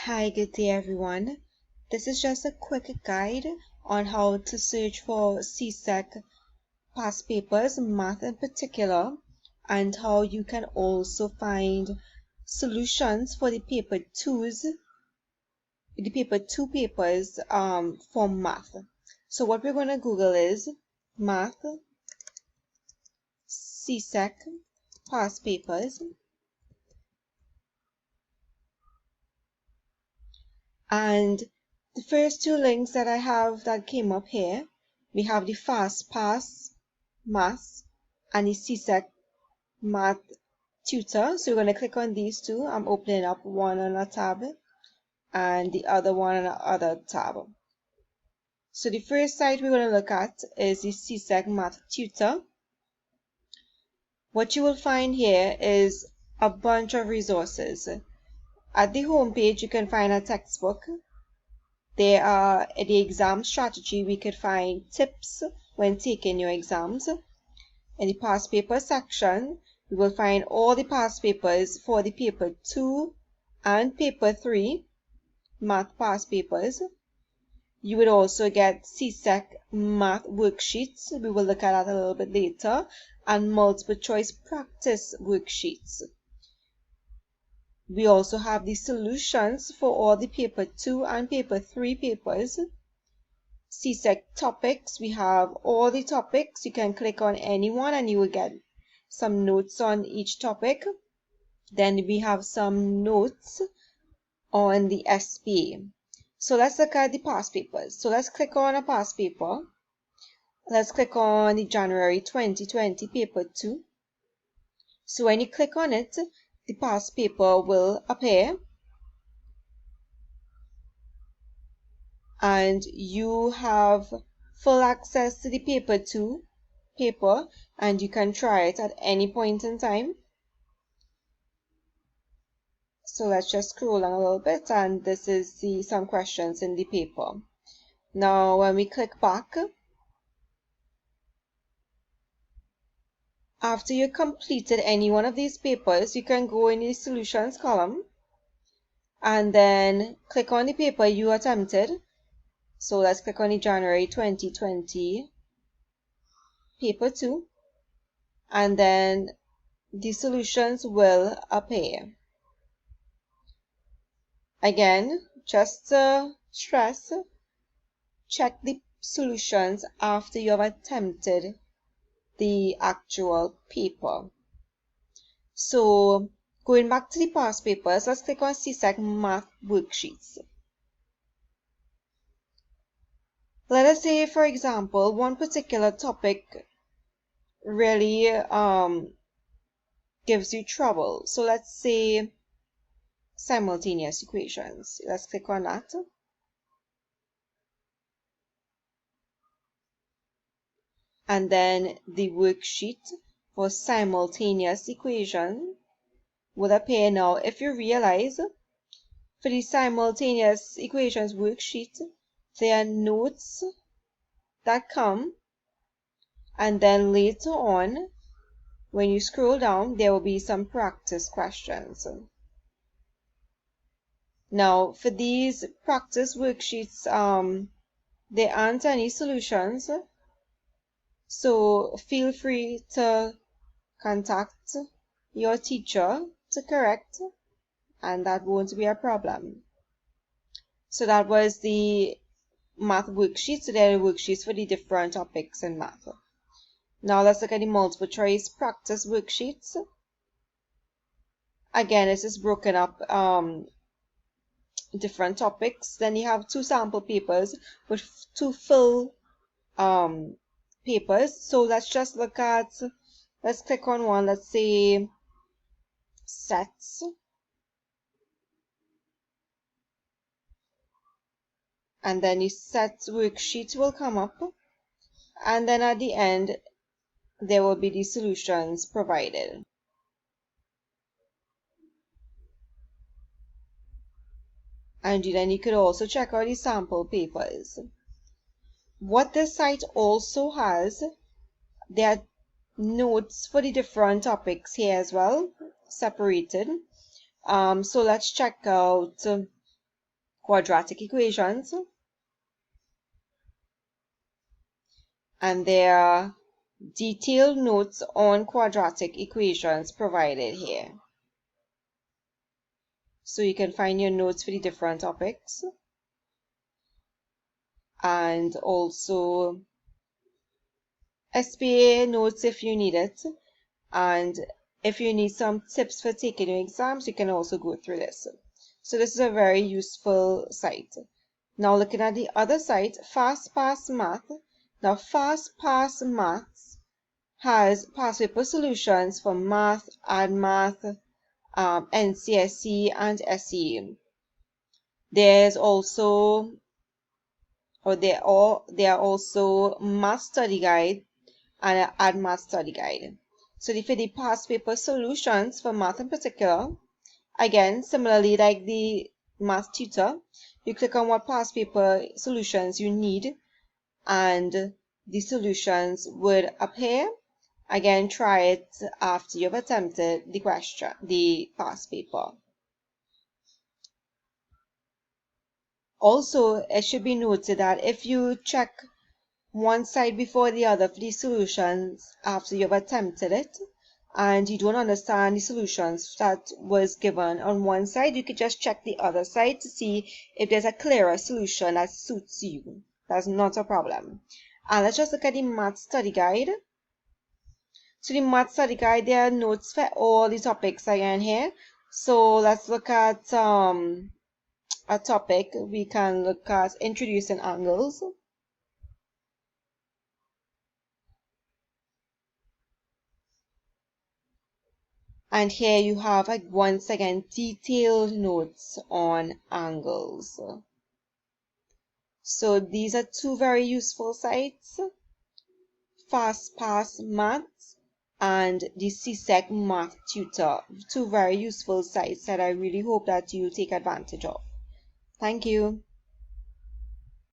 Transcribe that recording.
Hi, good day everyone. This is just a quick guide on how to search for csec past papers, math in particular, and how you can also find solutions for the paper 2 papers for math. So what we're going to Google is math csec past papers. And the first two links that I have that came up here, we have the Fastpass Math and the csec Math Tutor. So we're going to click on these two. I'm opening up one on a tab and the other one on the other tab. So the first site we're going to look at is the csec Math Tutor. What you will find here is a bunch of resources. At the home page, you can find a textbook. There are the exam strategy. We could find tips when taking your exams. In the past paper section, we will find all the past papers for the paper 2 and paper 3 math past papers. You would also get csec math worksheets. We will look at that a little bit later, and multiple choice practice worksheets. We also have the solutions for all the paper 2 and paper 3 papers. csec topics, we have all the topics. You can click on any one and you will get some notes on each topic. Then we have some notes on the SPA. So let's look at the past papers. So let's click on a past paper. Let's click on the January 2020 paper 2. So when you click on it, the past paper will appear and you have full access to the paper 2 paper and you can try it at any point in time. So let's just scroll down a little bit, and this is some questions in the paper. Now when we click back, after you completed any one of these papers, you can go in the solutions column and then click on the paper you attempted. So let's click on the January 2020 paper 2, and then the solutions will appear. Again, just to stress, check the solutions after you have attempted the actual paper. So going back to the past papers, let's click on csec math worksheets. Let us say, for example, one particular topic really gives you trouble. So let's say simultaneous equations. Let's click on that. And then the worksheet for simultaneous equation will appear. Now, if you realize, for the simultaneous equations worksheet, there are notes that come, and then later on, when you scroll down, there will be some practice questions. Now, for these practice worksheets, there aren't any solutions, so feel free to contact your teacher to correct, and that won't be a problem. So that was the math worksheets. So there are worksheets for the different topics in math. Now let's look at the multiple choice practice worksheets. Again, this is broken up different topics. Then you have 2 sample papers with 2 full papers. So let's just look at, let's click on one, let's say sets. And then the set worksheet will come up. And then at the end, there will be the solutions provided. And then you could also check out the sample papers. What this site also has, there are notes for the different topics here as well, separated. So let's check out quadratic equations, and there are detailed notes on quadratic equations provided here. So you can find your notes for the different topics, and also SPA notes if you need it. And if you need some tips for taking your exams, you can also go through this. So this is a very useful site. Now looking at the other site, Fastpass Math. Now Fastpass Math has past paper solutions for math, add math, NCSE and SE. There's also, there are also math study guide and an add math study guide. So for the past paper solutions for math in particular, again, similarly like the math tutor, you click on what past paper solutions you need and the solutions would appear. Again, try it after you've attempted the past paper. Also, it should be noted that if you check one side before the other for the solutions after you've attempted it, and you don't understand the solutions that was given on one side, you could just check the other side to see if there's a clearer solution that suits you. That's not a problem. And let's just look at the math study guide. So the math study guide, there are notes for all the topics again here. So let's look at a topic. We can look at introducing angles. And here you have, once again, detailed notes on angles. So these are two very useful sites, Fastpass Math and the csec Math Tutor. Two very useful sites that I really hope that you take advantage of. Thank you.